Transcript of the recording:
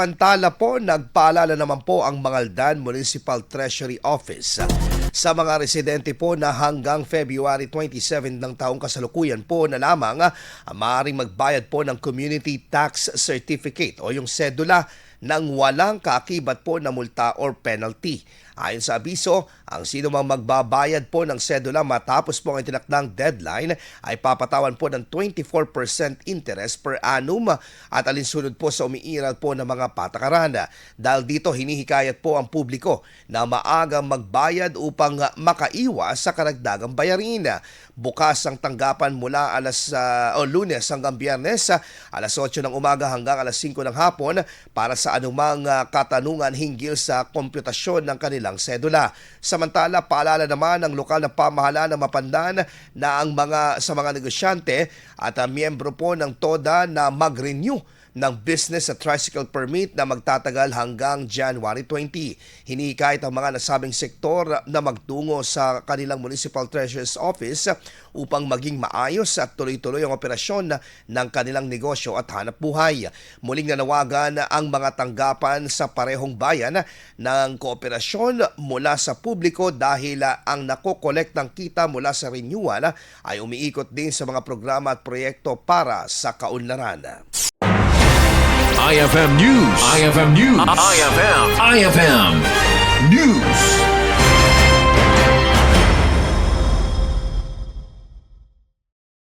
Pantala po, nagpaalala naman po ang Mangaldan Municipal Treasury Office sa mga residente po na hanggang February 27 ng taong kasalukuyan po na lamang maaaring magbayad po ng Community Tax Certificate o yung sedula ng walang kaakibat po na multa or penalty. Ayon sa abiso, ang sino mang magbabayad po ng sedula matapos po ang itinakdang deadline ay papatawan po ng 24% interest per annum at alinsunod po sa umiiral po ng mga patakaran. Dahil dito, hinihikayat po ang publiko na maagang magbayad upang makaiwas sa karagdagang bayarin. Bukas ang tanggapan mula Lunes hanggang Biyernes, alas 8 ng umaga hanggang alas 5 ng hapon para sa anumang katanungan hinggil sa komputasyon ng kanilang sedula. Samantala, paalala naman ng lokal na pamahalaan ng Mapandan na sa mga negosyante at miyembro po ng TODA na mag-renew ng business at tricycle permit na magtatagal hanggang January 20. Hinihikayat ang mga nasabing sektor na magtungo sa kanilang Municipal Treasurer's Office upang maging maayos at tuloy-tuloy ang operasyon ng kanilang negosyo at hanap buhay. Muling nanawagan ang mga tanggapan sa parehong bayan ng kooperasyon mula sa publiko dahil ang nakokolektang kita mula sa renewal ay umiikot din sa mga programa at proyekto para sa kaunlaran. IFM News. IFM News. IFM News.